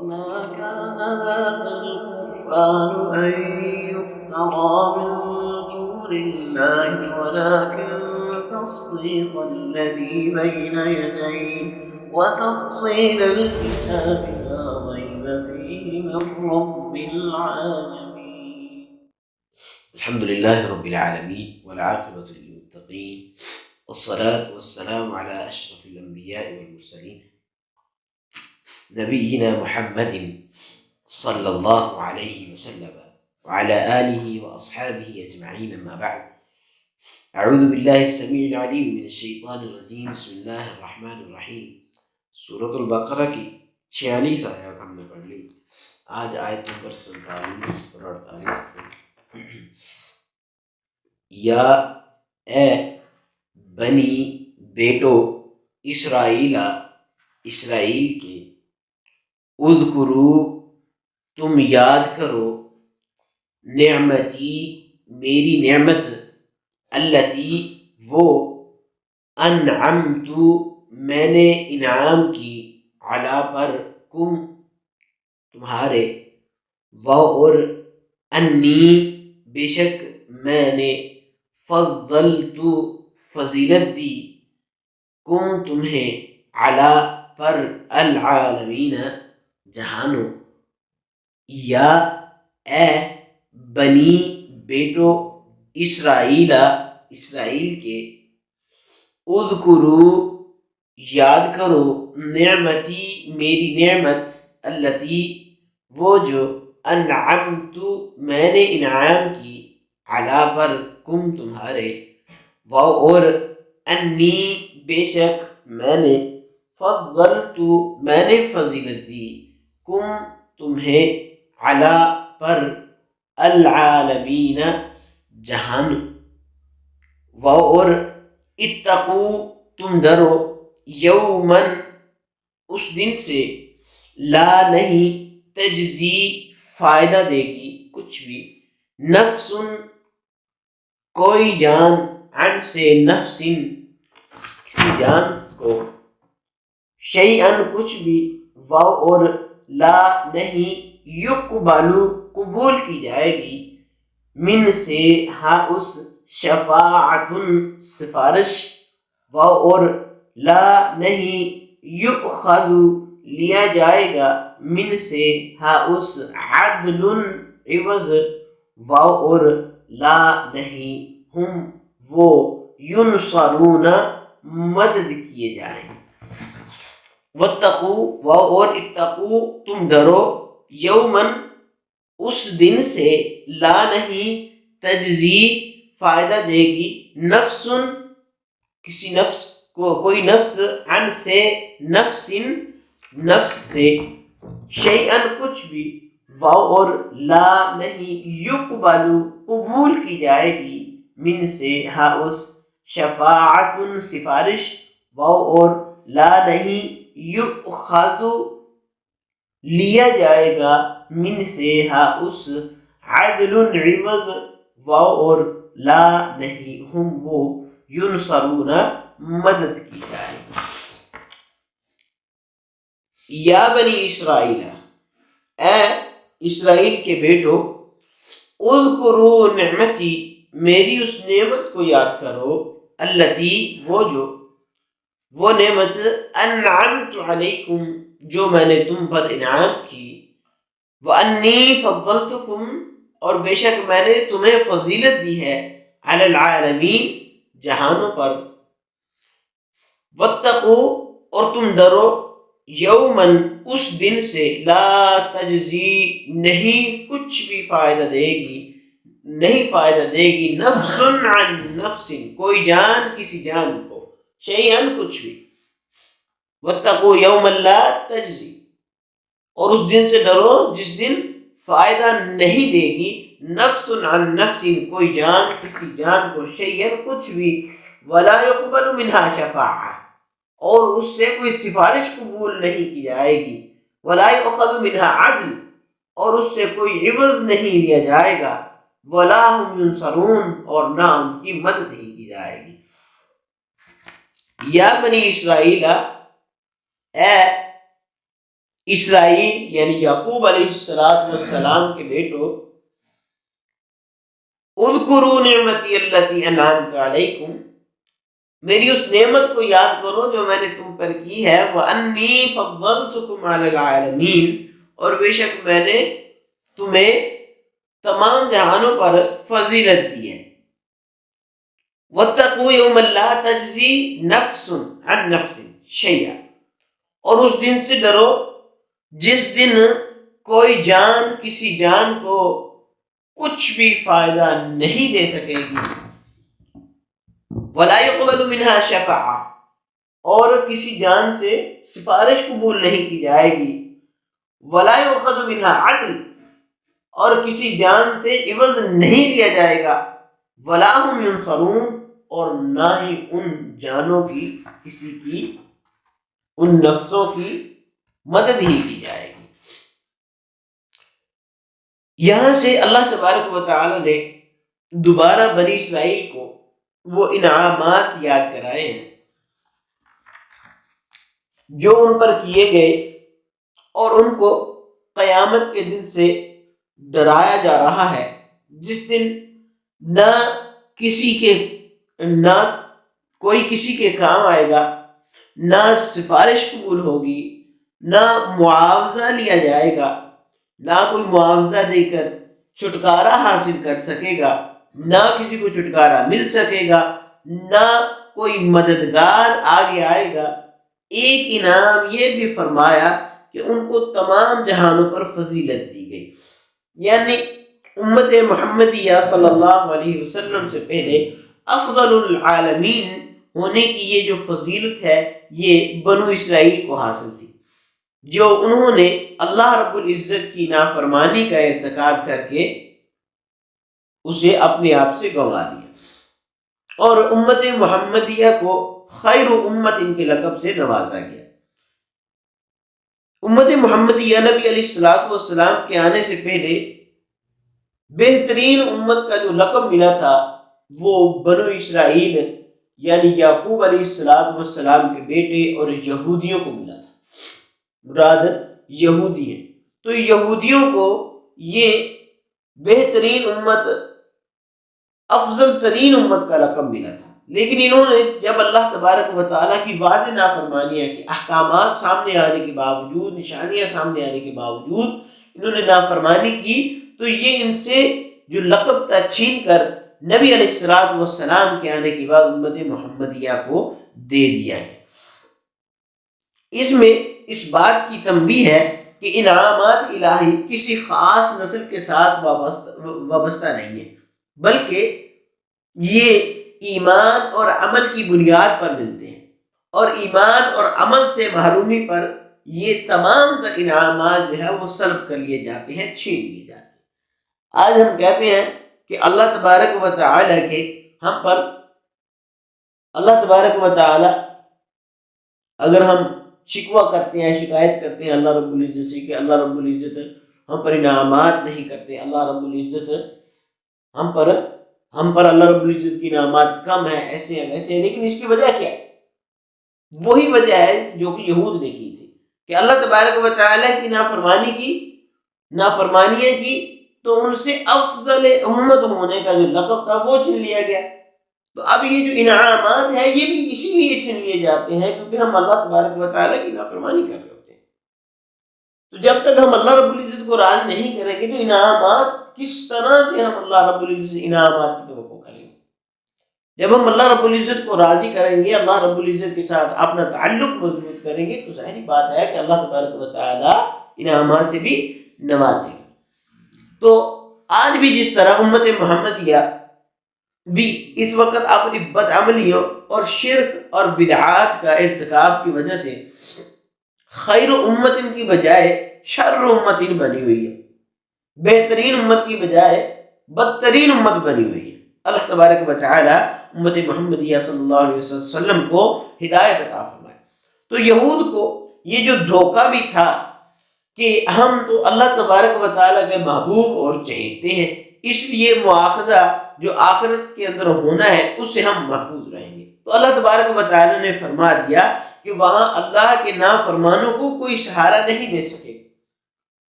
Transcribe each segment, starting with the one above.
وما كان هذا القرآن أن يفترى من دون الله ولكن تصديق الذي بين يديه وتفصيل الكتاب لا ريب فيه من رب العالمين. الحمد لله رب العالمين والعاقبة للمتقين والصلاة والسلام على أشرف الأنبياء والمرسلين نبينا محمد صلى الله عليه وسلم وعلى آله وأصحابه أجمعين. أما بعد، أعوذ بالله السميع العليم من الشيطان الرجيم. بسم الله الرحمن الرحيم. سورة البقرہ کی 46 آیات ہم نے پڑھ لی. آج آیت نمبر 47 اور 48. یا اے بنی بیٹو اسرائیل کے، اذکرو تم یاد کرو، نعمتی میری نعمت، التی وہ، انعمت میں نے انعام کی، علی پر، کم تمہارے، اور انی بے شک میں نے، فضلت فضیلت دی، کم تمہیں، علی پر، العالمین جہانوں. یا اے بنی بیٹو اسرائیل کے، اذکرو یاد کرو، نعمتی میری نعمت، التی وہ جو، انعمت میں نے انعام کی، علی پر، کم تمہارے، اور انی بے شک میں نے، فضلت میں نے فضیلت دی، کم تمہیں، علی پر، العالمین جہان. اور اتقو تم ڈرو، یومن اس دن سے، لا نہیں، تجزی فائدہ دے گی کچھ بھی، نفس کوئی جان، عن سے، نفس کسی جان کو، شیئن کچھ بھی، اور لا نہیں، یقبل قبول کی جائے گی، من سے، ہاں اس، شفاعت سفارش، اور لا نہیں، یؤخذ لیا جائے گا، من سے، ہاں اس، عدل عوض، اور لا نہیں، ہم وہ، ینصرون مدد کیے جائیں. واتقوا اور اتقوا تم ڈرو، یومن اس دن سے، لا نہیں، تجزی فائدہ دے گی، نفس کسی نفس کو، کوئی نفس، عن سے، نفس سے، شیئن کچھ بھی، اور لا نہیں، یقبل قبول کی جائے گی، من سے، ہاں اس، شفاعت سفارش، اور لا نہیں، یؤخذ لیا جائے گا، من سے، ہاں اس، عدل عوض، اور لا نہیں، ہم وہ، ینصرون مدد کی جائے. یا بنی اسرائیل، اے اسرائیل کے بیٹو، اذکرو نعمتی میری اس نعمت کو یاد کرو، التی وہ جو، وہ نعمت، انعمت علیکم جو میں نے تم پر انعام کی، وانی فضلتکم اور بے شک میں نے تمہیں فضیلت دی ہے، علی العالمین جہانوں پر. واتقوا اور تم ڈرو، یومن اس دن سے، لا تجزی نہیں کچھ بھی فائدہ دے گی، نفس عن نفس کوئی جان کسی جان کو، شیئن کچھ بھی. واتقوا یوما لا تجزی اور اس دن سے ڈرو جس دن فائدہ نہیں دے گی، نفس عن نفس کوئی جان کسی جان کو، شیئن کچھ بھی، ولا یقبل منہا شفاعہ اور اس سے کوئی سفارش قبول نہیں کی جائے گی، ولا یؤخذ منہا عدل اور اس سے کوئی عوض نہیں لیا جائے گا، ولا هم ینصرون اور نہ ان کی مدد ہی کی جائے گی. یا بنی اسرائیل، اے اسرائیل یعنی یعقوب علیہ السلام کے بیٹو، اذکروا نعمتی التی انعمت علیکم، میری اس نعمت کو یاد کرو جو میں نے تم پر کی ہے، وانی فضلتکم علی العالمین، اور بے شک میں نے تمہیں تمام جہانوں پر فضیلت دی ہے، واتقوا یوما لا تجزی نفس عن نفس شیئا، اور اس دن سے ڈرو جس دن کوئی جان کسی جان کو کچھ بھی فائدہ نہیں دے سکے گی، ولا يقبل منها شفاعہ، اور کسی جان سے سفارش قبول نہیں کی جائے گی، ولا يؤخذ منها عدل، اور کسی جان سے عوض نہیں لیا جائے گا، ولا هم ينصرون، اور نہ ہی ان جانوں کی کسی کی ان نفسوں کی مدد ہی کی جائے گی۔ یہاں سے اللہ تبارک و تعالی نے دوبارہ بنی اسرائیل کو وہ انعامات یاد کرائے ہیں جو ان پر کیے گئے، اور ان کو قیامت کے دن سے ڈرایا جا رہا ہے، جس دن نہ کوئی کسی کے کام آئے گا، نہ سفارش قبول ہوگی، نہ معاوضہ لیا جائے گا، نہ کوئی معاوضہ دے کر چھٹکارا حاصل کر سکے گا، نہ کسی کو چھٹکارا مل سکے گا، نہ کوئی مددگار آگے آئے گا۔ ایک انعام یہ بھی فرمایا کہ ان کو تمام جہانوں پر فضیلت دی گئی، یعنی امت محمدیہ صلی اللہ علیہ وسلم سے پہلے افضل العالمین ہونے کی یہ جو فضیلت ہے یہ بنو اسرائیل کو حاصل تھی، جو انہوں نے اللہ رب العزت کی نافرمانی کا ارتکاب کر کے اسے اپنے آپ سے گنوا دیا، اور امت محمدیہ کو خیر امت ان کے لقب سے نوازا گیا۔ امت محمدیہ نبی علیہ السلام کے آنے سے پہلے بہترین امت کا جو لقب ملا تھا وہ بنو اسرائیل یعنی یعقوب علیہ السلام کے بیٹے اور یہودیوں کو ملا تھا، مراد یہودی ہیں، تو یہودیوں کو یہ بہترین امت، افضل ترین امت کا لقب ملا تھا، لیکن انہوں نے جب اللہ تبارک و تعالیٰ کی واضح نافرمانیاں کی، احکامات سامنے آنے کے باوجود، نشانیاں سامنے آنے کے باوجود انہوں نے نافرمانی کی، تو یہ ان سے جو لقب تھا چھین کر نبی علیہ السلام کے آنے کے بعد امت محمدیہ کو دے دیا ہے۔ اس میں اس بات کی تنبیہ ہے کہ انعامات الہی کسی خاص نسل کے ساتھ وابستہ نہیں ہے، بلکہ یہ ایمان اور عمل کی بنیاد پر ملتے ہیں، اور ایمان اور عمل سے محرومی پر یہ تمام تر انعامات جو ہے وہ سلب کر لیے جاتے ہیں، چھین لیے جاتے ہیں۔ آج ہم کہتے ہیں کہ اللہ تبارک و تعالیٰ کے ہم پر، اللہ تبارک و تعالیٰ اگر ہم شکوہ کرتے ہیں، شکایت کرتے ہیں اللہ رب العزت سے کہ اللہ رب العزت ہم پر انعامات نہیں کرتے، اللہ رب العزت ہم پر اللہ رب العزت کی انعامات کم ہیں، ایسے ہیں ویسے ہیں، لیکن اس کی وجہ کیا ہے؟ وہی وجہ ہے جو کہ یہود نے کی تھی کہ اللہ تبارک و تعالیٰ کی نافرمانیاں کی، تو ان سے افضل امت ہونے کا جو لقب تھا وہ چھین لیا گیا۔ تو اب یہ جو انعامات ہیں یہ بھی اسی لیے چھین لیے جاتے ہیں کیونکہ ہم اللہ تبارک و تعالیٰ کی نافرمانی کر رہے ہوتے ہیں۔ تو جب تک ہم اللہ رب العزت کو راضی نہیں کریں گے تو انعامات کس طرح سے ہم اللہ رب العزت سے انعامات کی توقع کریں گے؟ جب ہم اللہ رب العزت کو راضی کریں گے، اللہ رب العزت کے ساتھ اپنا تعلق مضبوط کریں گے، تو ظاہری بات ہے کہ اللہ تبارک و تعالیٰ انعامات سے بھی نوازے گا۔ تو آج بھی جس طرح امت محمدیہ بھی اس وقت اپنی بدعملیوں اور شرک اور بدعات کا ارتکاب کی وجہ سے خیر امت ان کی بجائے شر امت ان بنی ہوئی ہے، بہترین امت کی بجائے بدترین امت بنی ہوئی ہے۔ اللہ تبارک و تعالی امت محمدیہ صلی اللہ علیہ وسلم کو ہدایت عطا فرمائے۔ تو یہود کو یہ جو دھوکہ بھی تھا کہ ہم تو اللہ تبارک و تعالیٰ کے محبوب اور چہیتے ہیں، اس لیے مواخذہ جو آخرت کے اندر ہونا ہے اس سے ہم محفوظ رہیں گے، تو اللہ تبارک و تعالیٰ نے فرما دیا کہ وہاں اللہ کے نافرمانوں کو کوئی سہارا نہیں دے سکے گا۔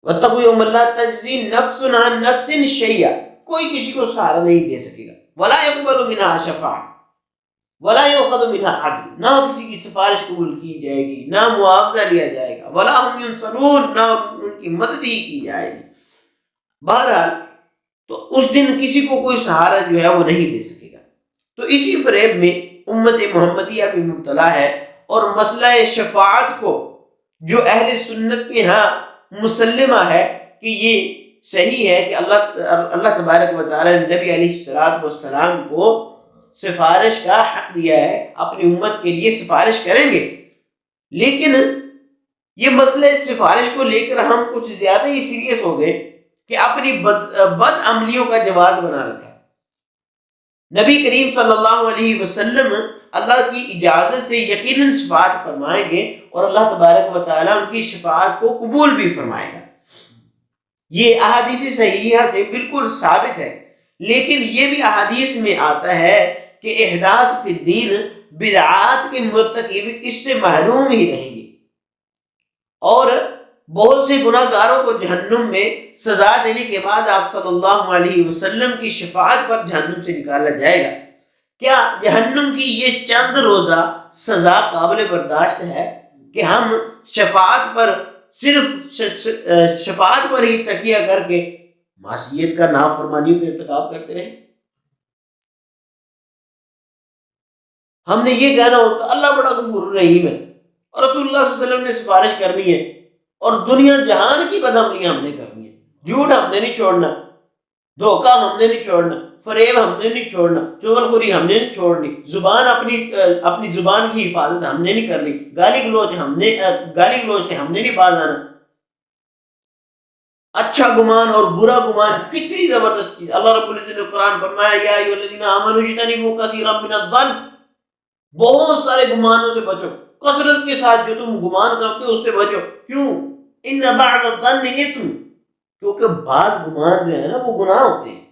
وَاتَّقُوا يَوْمًا لَا تَجْزِي نَفْسٌ عَن نَفْسٍ شَيْئًا، کوئی کسی کو سہارا نہیں دے سکے گا۔ وَلَا يُقْبَلُ مِنْهَا شَفَاعَةٌ وَلَا يُؤْخَذُ مِنْهَا عَدْلٌ، نہ کسی کی سفارش قبول کی جائے گی، نہ معاوضہ لیا جائے گا۔ وَلَا هُمْ يُنصَرُونَ، نہ ان کی مدد ہی کی جائے گی۔ بہرحال تو اس دن کسی کو کوئی سہارا جو ہے وہ نہیں دے سکے گا۔ تو اسی فریب میں امت محمدیہ بھی مبتلا ہے، اور مسئلہ شفاعت کو جو اہل سنت کے ہاں مسلمہ ہے کہ یہ صحیح ہے کہ اللہ تبارک و تعالی نے نبی علیہ السلام کو سفارش کا حق دیا ہے، اپنی امت کے لیے سفارش کریں گے، لیکن یہ مسئلہ سفارش کو لے کر ہم کچھ زیادہ ہی سیریس ہو گئے کہ اپنی بد عملیوں کا جواز بنا رکھا ہے۔ نبی کریم صلی اللہ علیہ وسلم اللہ کی اجازت سے یقیناً شفاعت فرمائیں گے، اور اللہ تبارک و تعالیٰ ان کی شفاعت کو قبول بھی فرمائے گا۔ یہ احادیث صحیحہ سے بالکل ثابت ہے، لیکن یہ بھی احادیث میں آتا ہے کہ احداث فی الدین، بدعات کے مرتکب اس سے محروم ہی رہیں گے، اور بہت سے گناہ گاروں کو جہنم میں سزا دینے کے بعد آپ صلی اللہ علیہ وسلم کی شفاعت پر جہنم سے نکالا جائے گا۔ کیا جہنم کی یہ چند روزہ سزا قابل برداشت ہے کہ ہم شفاعت پر شفاعت پر ہی تکیہ کر کے معصیت کا نافرمانیوں کا ارتکاب کرتے رہیں؟ ہم نے یہ کہنا ہوتا اللہ بڑا غفور رحیم ہے، اور رسول اللہ صلی اللہ علیہ وسلم نے سفارش کرنی ہے، اور دنیا جہان کی بدعملیاں ہم نے کرنی ہے، جھوٹ ہم نے نہیں چھوڑنا، دھوکہ ہم نے نہیں چھوڑنا، فریب ہم نے نہیں چھوڑنا، چغل خوری ہم نے نہیں چھوڑنی، زبان اپنی زبان کی حفاظت ہم نے نہیں کرنی، گالی گلوچ سے ہم نے نہیں باز آنا۔ اچھا گمان اور برا گمان کتنی زبردست چیز! اللہ رب العزت نے قرآن فرمایا یا ایھا الذین آمنوا اجتنبوا کثیرا من الظن، بہت سارے گمانوں سے بچو، کثرت کے ساتھ جو تم گمان کرتے ہو اس سے بچو۔ کیوں؟ ان بعض الظن اثم، کیونکہ بعض گمان جو ہے نا وہ گناہ ہوتے ہیں،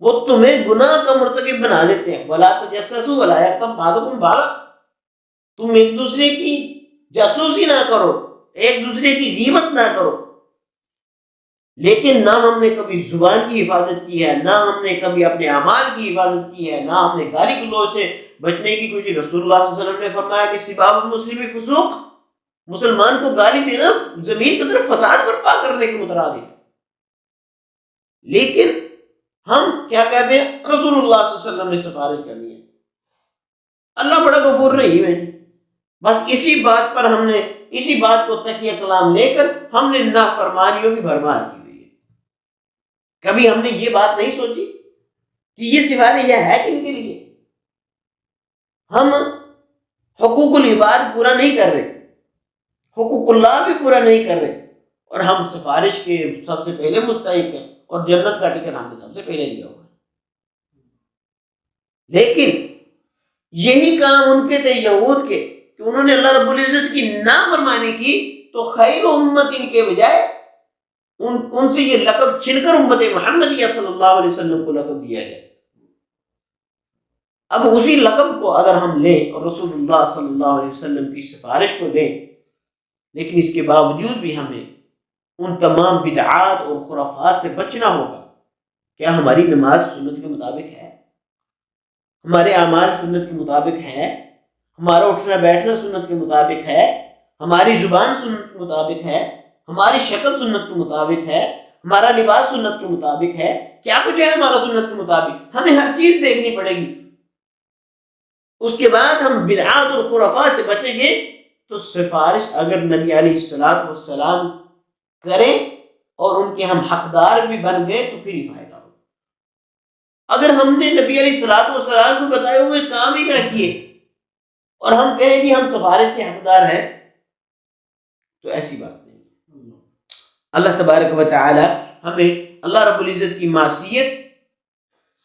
وہ تمہیں گناہ کا مرتکب بنا دیتے ہیں۔ ولا تجسسوا ولا یغتب بعضکم بعضا، تم ایک دوسرے کی جاسوسی نہ کرو، ایک دوسرے کی غیبت نہ کرو۔ لیکن نہ ہم نے کبھی زبان کی حفاظت کی ہے، نہ ہم نے کبھی اپنے اعمال کی حفاظت کی ہے، نہ ہم نے گالی گلوچ سے بچنے کی کوشش۔ رسول اللہ صلی اللہ علیہ وسلم نے فرمایا کہ سباب المسلم فسوق، مسلمان کو گالی دینا زمین کی طرف فساد برپا کرنے کے مترادف ہے۔ لیکن ہم کیا کہتے ہیں؟ رسول اللہ صلی اللہ علیہ وسلم نے سفارش کرنی ہے، اللہ بڑا غفور رحیم ہے۔ بس اسی بات پر ہم نے اسی بات کو تکیہ کلام لے کر ہم نے نافرمانیوں کی بھرمار کی ہوئی ہے۔ کبھی ہم نے یہ بات نہیں سوچی کہ یہ سفارش ہے کن کے لیے؟ ہم حقوق العباد پورا نہیں کر رہے، حقوق اللہ بھی پورا نہیں کر رہے، اور ہم سفارش کے سب سے پہلے مستحق ہیں، اور جنت کا ٹکٹ ہم نے سب سے پہلے لیا ہوا ہے۔ لیکن یہی کام ان کے تھے یہود کے کہ انہوں نے اللہ رب العزت کی نافرمانی کی، تو خیر امت ان کے بجائے ان سے یہ لقب چھن کر امت محمدیہ صلی اللہ علیہ وسلم کو لقب دیا گیا۔ اب اسی لقب کو اگر ہم لیں اور رسول اللہ صلی اللہ علیہ وسلم کی سفارش کو لیں، لیکن اس کے باوجود بھی ہمیں ان تمام بدعات اور خرافات سے بچنا ہوگا۔ کیا ہماری نماز سنت کے مطابق ہے؟ ہمارے اعمال سنت کے مطابق ہے؟ ہمارا اٹھنا بیٹھنا سنت کے مطابق ہے؟ ہماری زبان سنت کے مطابق ہے؟ ہماری شکل سنت کے مطابق ہے؟ ہمارا لباس سنت کے مطابق ہے؟ کیا کچھ ہے ہمارا سنت کے مطابق؟ ہمیں ہر چیز دیکھنی پڑے گی۔ اس کے بعد ہم بدعات اور خرافات سے بچیں گے تو سفارش اگر نبی علیہ السلام کریں اور ان کے ہم حقدار بھی بن گئے تو پھر ہی فائدہ ہوگا۔ اگر ہم نے نبی علیہ السلام کو بتائے ہوئے کام ہی نہ کیے اور ہم کہیں کہ ہم سفارش کے حقدار ہیں تو ایسی بات نہیں۔ اللہ تبارک و تعالی ہمیں اللہ رب العزت کی معصیت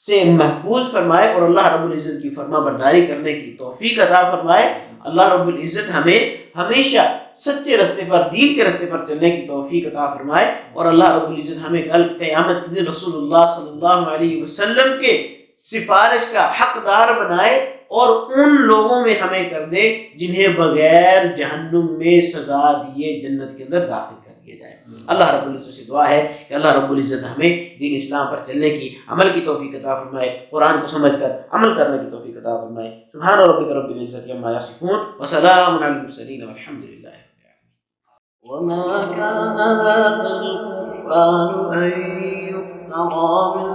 سے محفوظ فرمائے اور اللہ رب العزت کی فرما برداری کرنے کی توفیق عطا فرمائے۔ اللہ رب العزت ہمیں ہمیشہ سچے رستے پر، دین کے رستے پر چلنے کی توفیق عطا فرمائے، اور اللہ رب العزت ہمیں کل قیامت کے دن رسول اللہ صلی اللہ علیہ وسلم کے سفارش کا حقدار بنائے اور ان لوگوں میں ہمیں کر دے جنہیں بغیر جہنم میں سزا دیے جنت کے اندر داخل کر دیا جائے۔ اللہ رب العزت سے دعا ہے کہ اللہ رب العزت ہمیں دین اسلام پر چلنے کی، عمل کی توفیق عطا فرمائے، قرآن کو سمجھ کر عمل کرنے کی توفیق عطا فرمائے۔ سبحان ربک رب العزت عما یصفون وسلام علی المرسلین والحمد للہ۔ وما كان هذا القرآن أن يفترى من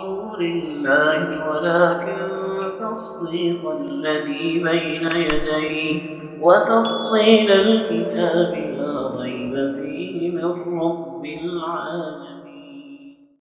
دون الله ولكن تصديق الذي بين يديه وتفصيل الكتاب لا ريب فيه من رب العالمين۔